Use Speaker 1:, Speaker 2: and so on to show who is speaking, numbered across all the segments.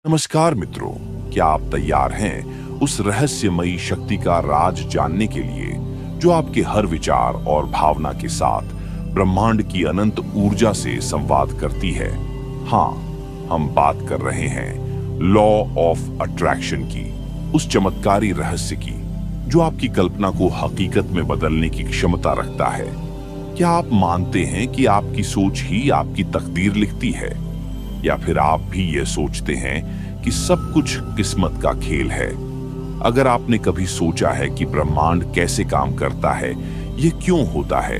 Speaker 1: नमस्कार मित्रों, क्या आप तैयार हैं उस रहस्यमयी शक्ति का राज जानने के लिए जो आपके हर विचार और भावना के साथ ब्रह्मांड की अनंत ऊर्जा से संवाद करती है। हाँ, हम बात कर रहे हैं लॉ ऑफ अट्रैक्शन की, उस चमत्कारी रहस्य की जो आपकी कल्पना को हकीकत में बदलने की क्षमता रखता है। क्या आप मानते हैं कि आपकी सोच ही आपकी तकदीर लिखती है, या फिर आप भी ये सोचते हैं कि सब कुछ किस्मत का खेल है? अगर आपने कभी सोचा है कि ब्रह्मांड कैसे काम करता है, ये क्यों होता है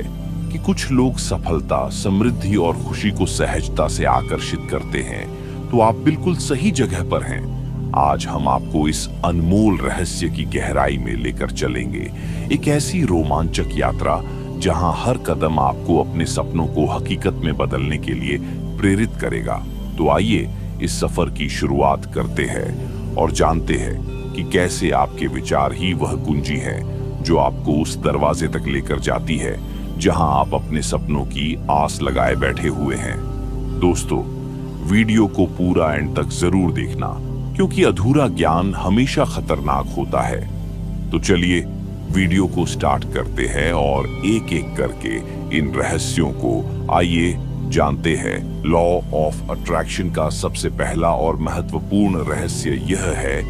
Speaker 1: कि कुछ लोग सफलता, समृद्धि और खुशी को सहजता से आकर्षित करते हैं, तो आप बिल्कुल सही जगह पर हैं। आज हम आपको इस अनमोल रहस्य की गहराई में लेकर चलेंगे, एक ऐसी रोमांचक यात्रा जहां हर कदम आपको अपने सपनों को हकीकत में बदलने के लिए प्रेरित करेगा। तो आइए इस सफर की शुरुआत करते हैं और जानते हैं कि कैसे आपके विचार ही वह कुंजी है जो आपको उस दरवाजे तक लेकर जाती है जहां आप अपने सपनों की आस लगाए बैठे हुए हैं। दोस्तों, वीडियो को पूरा एंड तक जरूर देखना, क्योंकि अधूरा ज्ञान हमेशा खतरनाक होता है। तो चलिए वीडियो को स्टार्ट करते हैं और एक एक करके इन रहस्यों को आइए जानते हैं। लॉ ऑफ अट्रैक्शन का सबसे पहला और महत्वपूर्ण रहस्य यह है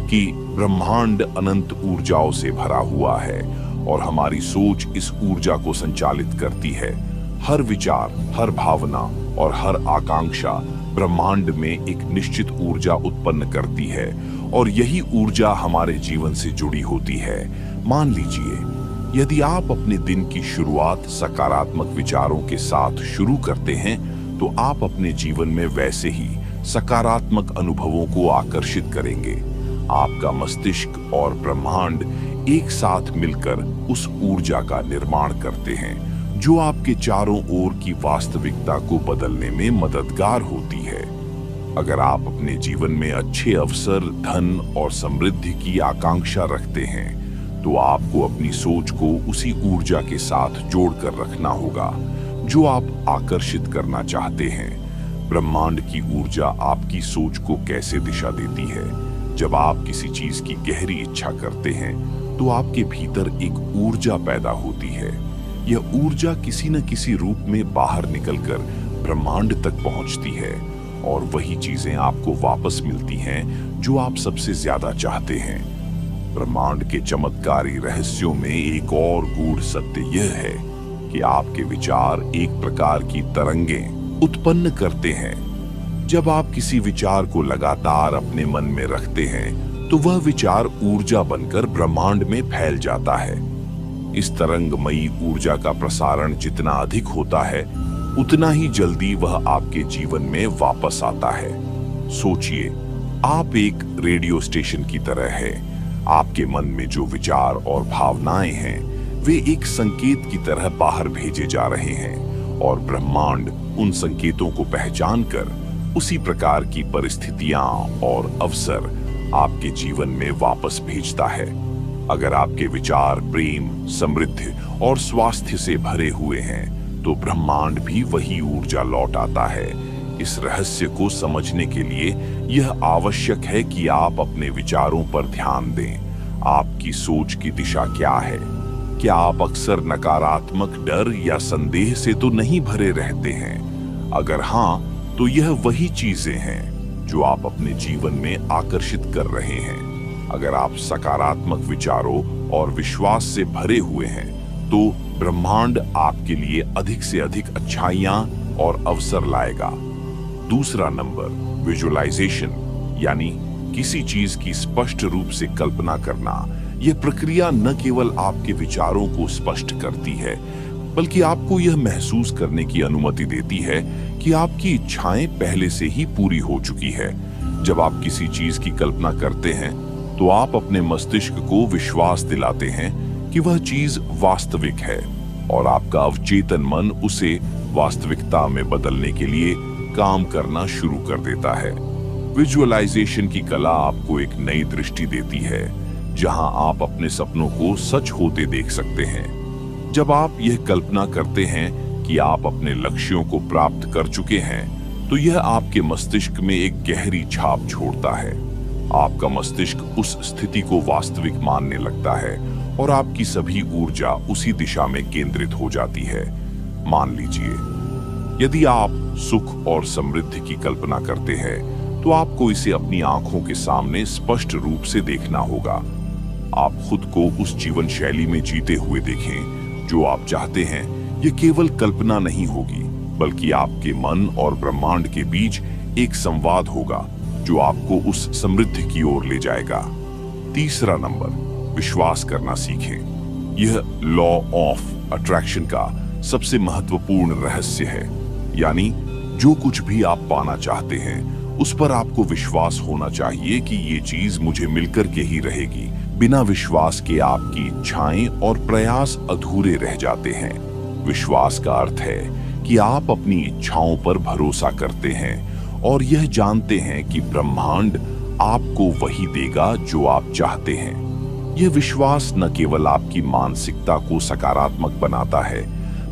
Speaker 1: कि ब्रह्मांड अनंत ऊर्जाओं से भरा हुआ है और हमारी सोच इस ऊर्जा को संचालित करती है। हर विचार, हर भावना और हर आकांक्षा ब्रह्मांड में एक निश्चित ऊर्जा उत्पन्न करती है और यही ऊर्जा हमारे जीवन से जुड़ी होती है। मान लीजिए, यदि आप अपने दिन की शुरुआत सकारात्मक विचारों के साथ शुरू करते हैं, तो आप अपने जीवन में वैसे ही सकारात्मक अनुभवों को आकर्षित करेंगे। आपका मस्तिष्क और ब्रह्मांड एक साथ मिलकर उस ऊर्जा का निर्माण करते हैं जो आपके चारों ओर की वास्तविकता को बदलने में मददगार होती है। अगर आप अपने जीवन में अच्छे अवसर, धन और समृद्धि की आकांक्षा रखते हैं, तो आपको अपनी सोच को उसी ऊर्जा के साथ जोड़कर रखना होगा जो आप आकर्षित करना चाहते हैं। ब्रह्मांड की ऊर्जा आपकी सोच को कैसे दिशा देती है? जब आप किसी चीज की गहरी इच्छा करते हैं, तो आपके भीतर एक ऊर्जा पैदा होती है। यह ऊर्जा किसी न किसी रूप में बाहर निकलकर ब्रह्मांड तक पहुंचती है और वही चीजें आपको वापस मिलती हैं जो आप सबसे ज्यादा चाहते हैं। ब्रह्मांड के चमत्कारी रहस्यों में एक और गूढ़ सत्य यह है कि आपके विचार एक प्रकार की तरंगें उत्पन्न करते हैं। जब आप किसी विचार को लगातार अपने मन में रखते हैं, तो वह विचार ऊर्जा बनकर ब्रह्मांड में फैल जाता है। इस तरंगमयी ऊर्जा का प्रसारण जितना अधिक होता है, उतना ही जल्दी वह आपके जीवन में वापस आता है। सोचिए, आप एक रेडियो स्टेशन की तरह है। आपके मन में जो विचार और भावनाएं हैं, वे एक संकेत की तरह बाहर भेजे जा रहे हैं और ब्रह्मांड उन संकेतों को पहचानकर उसी प्रकार की परिस्थितियां और अवसर आपके जीवन में वापस भेजता है। अगर आपके विचार प्रेम, समृद्धि और स्वास्थ्य से भरे हुए हैं, तो ब्रह्मांड भी वही ऊर्जा लौट आता है। इस रहस्य को समझने के लिए यह आवश्यक है कि आप अपने विचारों पर ध्यान दें। आपकी सोच की दिशा क्या है? क्या आप अक्सर नकारात्मक, डर या संदेह से तो नहीं भरे रहते हैं? अगर हाँ, तो यह वही चीजें हैं जो आप अपने जीवन में आकर्षित कर रहे हैं। अगर आप सकारात्मक विचारों और विश्वास से भरे हुए हैं, तो ब्रह्मांड आपके लिए अधिक से अधिक अच्छाइयां और अवसर लाएगा। दूसरा नंबर, विजुअलाइजेशन, यानी किसी चीज की स्पष्ट रूप से कल्पना करना। यह प्रक्रिया न केवल आपके विचारों को स्पष्ट करती है, बल्कि आपको यह महसूस करने की अनुमति देती है कि आपकी इच्छाएं पहले से ही पूरी हो चुकी है। जब आप किसी चीज की कल्पना करते हैं, तो आप अपने मस्तिष्क को विश्वास दिलाते हैं कि वह चीज वास्तविक है और आपका अवचेतन मन उसे वास्तविकता में बदलने के लिए काम करना शुरू कर देता है। विजुअलाइजेशन की कला आपको एक नई दृष्टि देती है, जहां आप अपने सपनों को सच होते देख सकते हैं। जब आप यह कल्पना करते हैं कि आप अपने लक्ष्यों को प्राप्त कर चुके हैं, तो यह आपके मस्तिष्क में एक गहरी छाप छोड़ता है। आपका मस्तिष्क उस स्थिति को वास्तविक मानने लगता है और आपकी सभी ऊर्जा उसी दिशा में केंद्रित हो जाती है। मान लीजिए, यदि आप सुख और समृद्धि की कल्पना करते हैं, तो आपको इसे अपनी आंखों के सामने स्पष्ट रूप से देखना होगा। आप खुद को उस जीवन शैली में जीते हुए देखें जो आप चाहते हैं। ये केवल कल्पना नहीं होगी, बल्कि आपके मन और ब्रह्मांड के बीच एक संवाद होगा जो आपको उस समृद्धि की ओर ले जाएगा। तीसरा नंबर, विश्वास करना सीखें। यह लॉ ऑफ अट्रैक्शन का सबसे महत्वपूर्ण रहस्य है। यानी जो कुछ भी आप पाना चाहते हैं, उस पर आपको विश्वास होना चाहिए कि ये चीज मुझे मिलकर के ही रहेगी। बिना विश्वास के आपकी इच्छाएं और प्रयास अधूरे रह जाते हैं। विश्वास का अर्थ है कि आप अपनी इच्छाओं पर भरोसा करते हैं और यह जानते हैं कि ब्रह्मांड आपको वही देगा जो आप चाहते हैं। यह विश्वास न केवल आपकी मानसिकता को सकारात्मक बनाता है,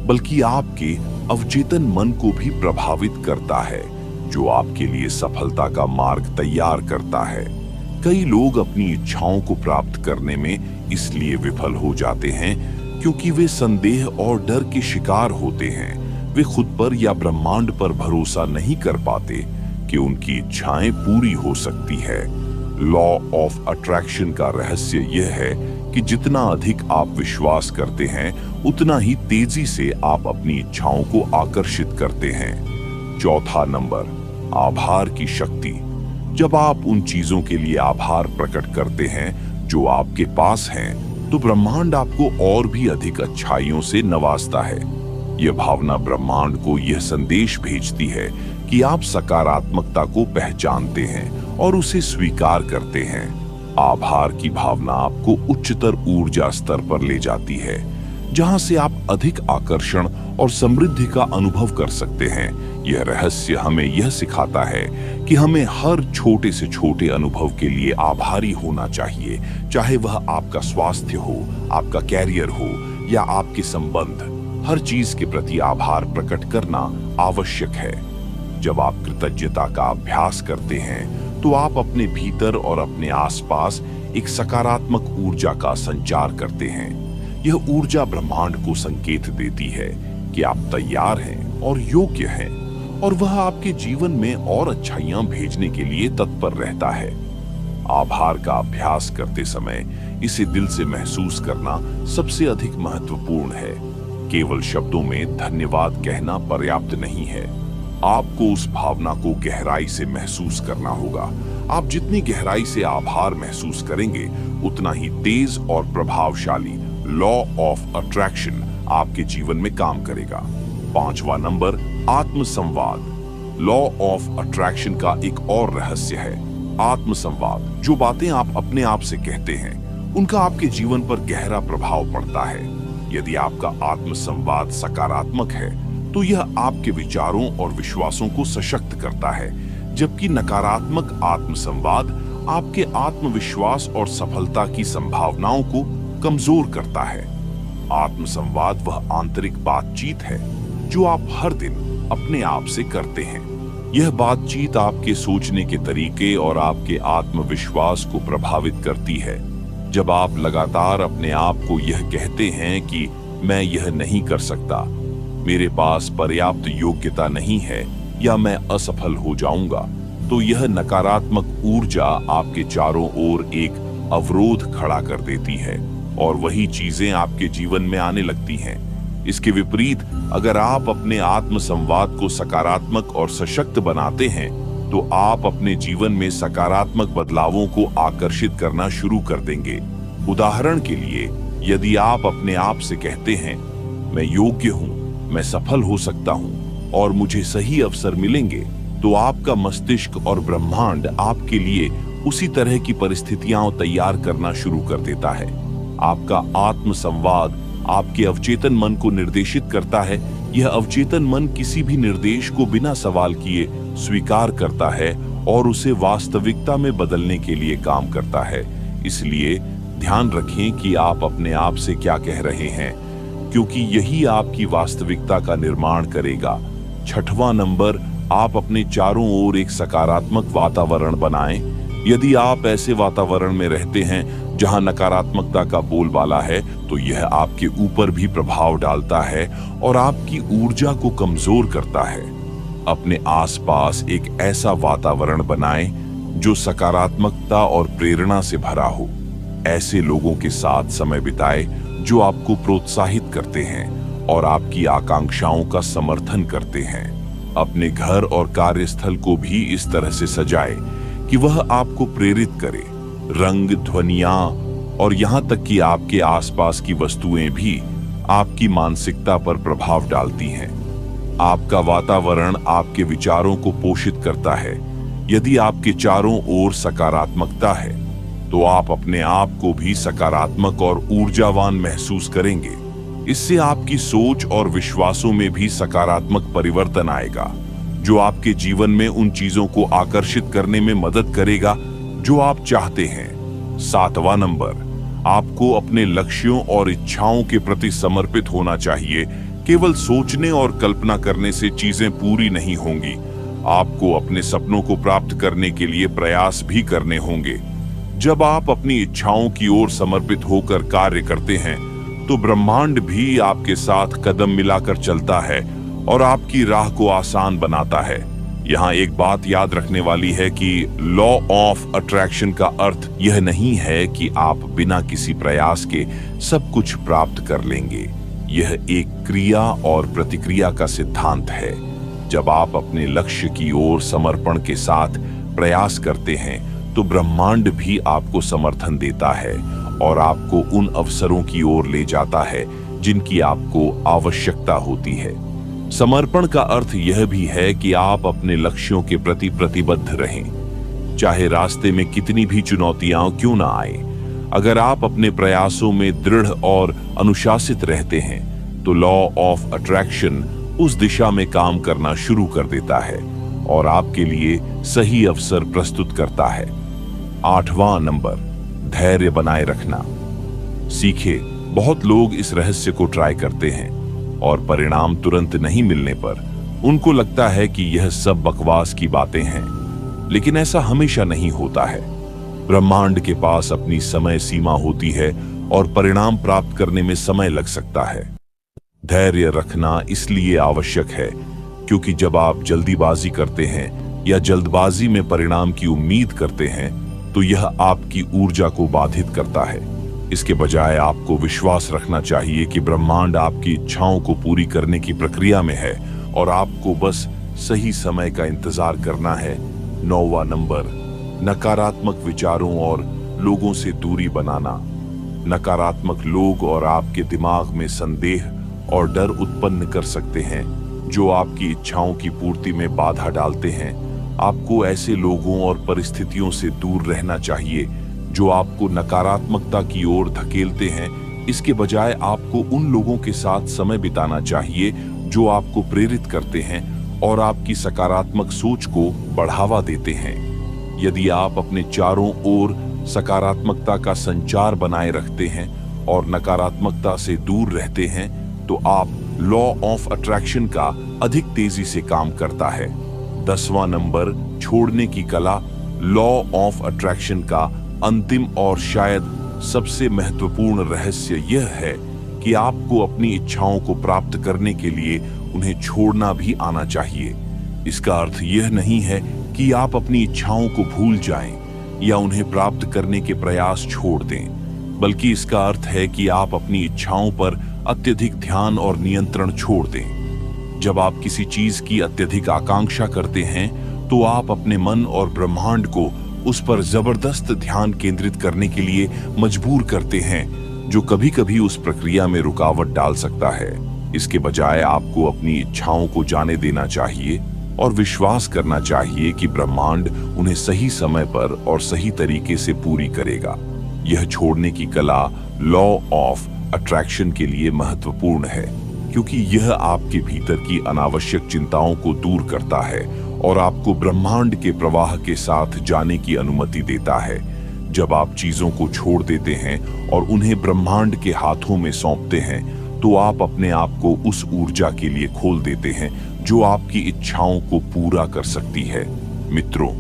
Speaker 1: बल्कि आपके अवचेतन मन को भी प्रभावित करता है, जो आपके लिए सफलता का मार्ग तैयार करता है। कई लोग अपनी इच्छाओं को प्राप्त करने में इसलिए विफल हो जाते हैं क्योंकि वे संदेह और डर के शिकार होते हैं। वे खुद पर या ब्रह्मांड पर भरोसा नहीं कर पाते कि उनकी इच्छाएं पूरी हो सकती है। लॉ ऑफ अट्रैक्शन का रहस्य यह है कि जितना अधिक आप विश्वास करते हैं, उतना ही तेजी से आप अपनी इच्छाओं को आकर्षित करते हैं। चौथा नंबर, आभार की शक्ति। जब आप उन चीजों के लिए आभार प्रकट करते हैं जो आपके पास हैं, तो ब्रह्मांड आपको और भी अधिक अच्छाइयों से नवाजता है। यह भावना ब्रह्मांड को यह संदेश भेजती है कि आप सकारात्मकता को पहचानते हैं और उसे स्वीकार करते हैं। आभार की भावना आपको उच्चतर ऊर्जा स्तर पर ले जाती है, जहां से आप अधिक आकर्षण और समृद्धि का अनुभव कर सकते हैं। यह रहस्य हमें यह सिखाता है कि हमें हर छोटे से छोटे अनुभव के लिए आभारी होना चाहिए, चाहे वह आपका स्वास्थ्य हो, आपका कैरियर हो या आपके संबंध। हर चीज के प्रति आभार प्रकट करना आवश्यक है। जब आप कृतज्ञता का अभ्यास करते हैं, तो आप अपने भीतर और अपने आसपास एक सकारात्मक ऊर्जा का संचार करते हैं। यह ऊर्जा ब्रह्मांड को संकेत देती है कि आप तैयार हैं और योग्य हैं, और वह आपके जीवन में और अच्छाइयां भेजने के लिए तत्पर रहता है। आभार का अभ्यास करते समय इसे दिल से महसूस करना सबसे अधिक महत्वपूर्ण है। केवल शब्दों में धन्यवाद कहना पर्याप्त नहीं है। आपको उस भावना को गहराई से महसूस करना होगा। आप जितनी गहराई से आभार महसूस करेंगे, उतना ही तेज और प्रभावशाली लॉ ऑफ अट्रैक्शन आपके जीवन में काम करेगा। पांचवा नंबर, आत्मसंवाद। लॉ ऑफ अट्रैक्शन का एक और रहस्य है आत्मसंवाद। जो बातें आप अपने आप से कहते हैं, उनका आपके जीवन पर गहरा प्रभाव पड़ता है। यदि आपका आत्मसंवाद सकारात्मक है, तो यह आपके विचारों और विश्वासों को सशक्त करता है, जबकि नकारात्मक आत्मसंवाद आपके आत्मविश्वास और सफलता की संभावनाओं को कमजोर करता है। आत्मसंवाद वह आंतरिक बातचीत है जो आप हर दिन अपने आप से करते हैं। यह बातचीत आपके सोचने के तरीके और आपके आत्मविश्वास को प्रभावित करती है। जब आप लगातार अपने आप को यह कहते हैं कि मैं यह नहीं कर सकता, मेरे पास पर्याप्त योग्यता नहीं है या मैं असफल हो जाऊंगा, तो यह नकारात्मक ऊर्जा आपके चारों ओर एक अवरोध खड़ा कर देती है और वही चीजें आपके जीवन में आने लगती हैं। इसके विपरीत, अगर आप अपने आत्मसंवाद को सकारात्मक और सशक्त बनाते हैं, तो आप अपने जीवन में सकारात्मक बदलावों को आकर्षित करना शुरू कर देंगे। उदाहरण के लिए, यदि आप अपने आप से कहते हैं, मैं योग्य हूं, मैं सफल हो सकता हूं और मुझे सही अवसर मिलेंगे, तो आपका मस्तिष्क और ब्रह्मांड आपके लिए उसी तरह की परिस्थितियां तैयार करना शुरू कर देता है। आपका आत्मसंवाद आपके अवचेतन मन को निर्देशित करता है। यह अवचेतन मन किसी भी निर्देश को बिना सवाल किए स्वीकार करता है और उसे वास्तविकता में बदलने के लिए काम करता है। इसलिए ध्यान रखें कि आप अपने आप से क्या कह रहे हैं, क्योंकि यही आपकी वास्तविकता का निर्माण करेगा। छठवां नंबर, आप अपने चारों ओर एक सकारात्मक वातावरण बनाएं। यदि आप ऐसे वातावरण में रहते हैं जहां नकारात्मकता का बोलबाला है, तो यह आपके ऊपर भी प्रभाव डालता है और आपकी ऊर्जा को कमजोर करता है। अपने आसपास एक ऐसा वातावरण बनाएं जो सकारात्मकता और प्रेरणा से भरा हो। ऐसे लोगों के साथ समय बिताएं जो आपको प्रोत्साहित करते हैं और आपकी आकांक्षाओं का समर्थन करते हैं। अपने घर और कार्यस्थल को भी इस तरह से सजाएं कि वह आपको प्रेरित करे। रंग, ध्वनियां और यहां तक कि आपके आसपास की वस्तुएं भी आपकी मानसिकता पर प्रभाव डालती हैं। आपका वातावरण आपके विचारों को पोषित करता है। यदि आपके चारों ओर सकारात्मकता है, तो आप अपने आप को भी सकारात्मक और ऊर्जावान महसूस करेंगे। इससे आपकी सोच और विश्वासों में भी सकारात्मक परिवर्तन आएगा, जो आपके जीवन में उन चीजों को आकर्षित करने में मदद करेगा जो आप चाहते हैं। 7वां नंबर, आपको अपने लक्ष्यों और इच्छाओं के प्रति समर्पित होना चाहिए। केवल सोचने और कल्पना करने से चीजें पूरी नहीं होंगी। आपको अपने सपनों को प्राप्त करने के लिए प्रयास भी करने होंगे। जब आप अपनी इच्छाओं की ओर समर्पित होकर कार्य करते हैं, तो ब्रह्मांड भी आपके साथ कदम मिलाकर चलता है और आपकी राह को आसान बनाता है। यहाँ एक बात याद रखने वाली है कि लॉ ऑफ अट्रैक्शन का अर्थ यह नहीं है कि आप बिना किसी प्रयास के सब कुछ प्राप्त कर लेंगे। यह एक क्रिया और प्रतिक्रिया का सिद्धांत है। जब आप अपने लक्ष्य की ओर समर्पण के साथ प्रयास करते हैं, तो ब्रह्मांड भी आपको समर्थन देता है और आपको उन अवसरों की ओर ले जाता है जिनकी आपको आवश्यकता होती है। समर्पण का अर्थ यह भी है कि आप अपने लक्ष्यों के प्रति प्रतिबद्ध रहें, चाहे रास्ते में कितनी भी चुनौतियां क्यों ना आए। अगर आप अपने प्रयासों में दृढ़ और अनुशासित रहते हैं, तो लॉ ऑफ अट्रैक्शन उस दिशा में काम करना शुरू कर देता है और आपके लिए सही अवसर प्रस्तुत करता है। 8वां नंबर, धैर्य बनाए रखना सीखे। बहुत लोग इस रहस्य को ट्राई करते हैं और परिणाम तुरंत नहीं मिलने पर उनको लगता है कि यह सब बकवास की बातें हैं, लेकिन ऐसा हमेशा नहीं होता है। ब्रह्मांड के पास अपनी समय सीमा होती है और परिणाम प्राप्त करने में समय लग सकता है। धैर्य रखना इसलिए आवश्यक है क्योंकि जब आप जल्दीबाजी करते हैं या जल्दबाजी में परिणाम की उम्मीद करते हैं, तो यह आपकी ऊर्जा को बाधित करता है। इसके बजाय आपको विश्वास रखना चाहिए कि ब्रह्मांड आपकी इच्छाओं को पूरी करने की प्रक्रिया में है और आपको बस सही समय का इंतजार करना है। 9वां नंबर, नकारात्मक विचारों और लोगों से दूरी बनाना। नकारात्मक लोग और आपके दिमाग में संदेह और डर उत्पन्न कर सकते हैं, जो आपकी इच्छाओं की पूर्ति में बाधा डालते हैं। आपको ऐसे लोगों और परिस्थितियों से दूर रहना चाहिए जो आपको नकारात्मकता की ओर धकेलते हैं। इसके बजाय आपको उन लोगों के साथ समय बिताना चाहिए जो आपको प्रेरित करते हैं और आपकी सकारात्मक सोच को बढ़ावा देते हैं। यदि आप अपने चारों ओर सकारात्मकता का संचार बनाए रखते हैं और नकारात्मकता से दूर रहते हैं, तो आप लॉ ऑफ अट्रैक्शन का अधिक तेजी से काम करता है। 10वां नंबर, छोड़ने की कला। लॉ ऑफ अट्रैक्शन का अंतिम और शायद सबसे महत्वपूर्ण रहस्य यह है कि आपको अपनी इच्छाओं को प्राप्त करने के लिए उन्हें छोड़ना भी आना चाहिए। इसका अर्थ यह नहीं है कि आप अपनी इच्छाओं को भूल जाएं या उन्हें प्राप्त करने के प्रयास छोड़ दें, बल्कि इसका अर्थ है कि आप अपनी इच्छाओं पर अत्यधिक ध्यान और नियंत्रण छोड़ दें। जब आप किसी चीज की अत्यधिक आकांक्षा करते हैं, तो आप अपने मन और ब्रह्मांड को उस पर जबरदस्त ध्यान केंद्रित करने के लिए मजबूर करते हैं, जो कभी-कभी उस प्रक्रिया में रुकावट डाल सकता है। इसके बजाय आपको अपनी इच्छाओं को जाने देना चाहिए और विश्वास करना चाहिए कि ब्रह्मांड उन्हें सही समय पर और सही तरीके से पूरी करेगा। यह छोड़ने की कला लॉ ऑफ अट्रैक्शन के लिए महत्वपूर्ण है, क्योंकि यह आपके भीतर की अनावश्यक चिंताओं को दूर करता है और आपको ब्रह्मांड के प्रवाह के साथ जाने की अनुमति देता है। जब आप चीजों को छोड़ देते हैं और उन्हें ब्रह्मांड के हाथों में सौंपते हैं, तो आप अपने आप को उस ऊर्जा के लिए खोल देते हैं जो आपकी इच्छाओं को पूरा कर सकती है। मित्रों,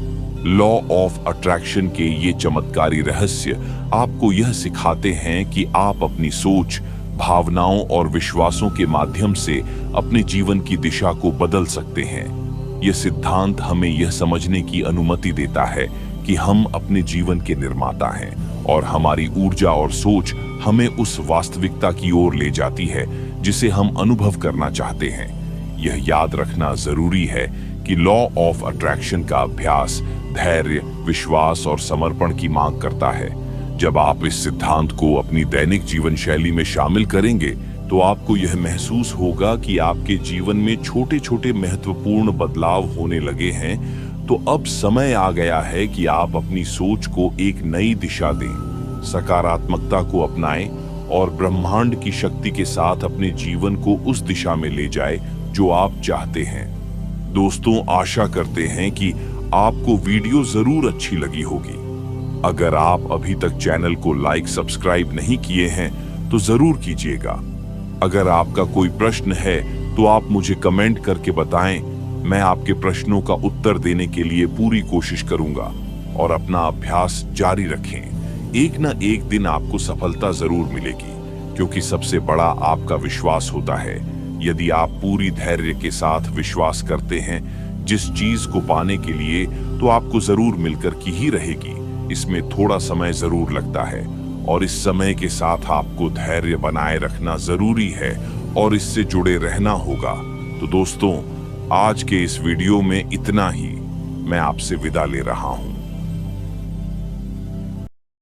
Speaker 1: लॉ ऑफ अट्रैक्शन के ये चमत्कारी रहस्य आपको यह सिखाते हैं कि आप अपनी सोच, भावनाओं और विश्वासों के माध्यम से अपने जीवन की दिशा को बदल सकते हैं। यह सिद्धांत हमें यह समझने की अनुमति देता है कि हम अपने जीवन के निर्माता हैं और हमारी ऊर्जा और सोच हमें उस वास्तविकता की ओर ले जाती है जिसे हम अनुभव करना चाहते हैं। यह याद रखना जरूरी है कि लॉ ऑफ अट्रैक्शन का अभ्यास धैर्य, विश्वास और समर्पण की मांग करता है। जब आप इस सिद्धांत को अपनी दैनिक जीवन शैली में शामिल करेंगे तो आपको यह महसूस होगा कि आपके जीवन में छोटे छोटे महत्वपूर्ण बदलाव होने लगे हैं। तो अब समय आ गया है कि आप अपनी सोच को एक नई दिशा दें, सकारात्मकता को अपनाएं और ब्रह्मांड की शक्ति के साथ अपने जीवन को उस दिशा में ले जाएं जो आप चाहते हैं। दोस्तों, आशा करते हैं कि आपको वीडियो जरूर अच्छी लगी होगी। अगर आप अभी तक चैनल को लाइक, सब्सक्राइब नहीं किए हैं तो जरूर कीजिएगा। अगर आपका कोई प्रश्न है तो आप मुझे कमेंट करके बताएं। मैं आपके प्रश्नों का उत्तर देने के लिए पूरी कोशिश करूंगा और अपना अभ्यास जारी रखें। एक ना एक दिन आपको सफलता जरूर मिलेगी, क्योंकि सबसे बड़ा आपका विश्वास होता है। यदि आप पूरी धैर्य के साथ विश्वास करते हैं जिस चीज को पाने के लिए, तो आपको जरूर मिलकर की ही रहेगी। इसमें थोड़ा समय जरूर लगता है और इस समय के साथ आपको धैर्य बनाए रखना जरूरी है और इससे जुड़े रहना होगा। तो दोस्तों, आज के इस वीडियो में इतना ही। मैं आपसे विदा ले रहा हूं।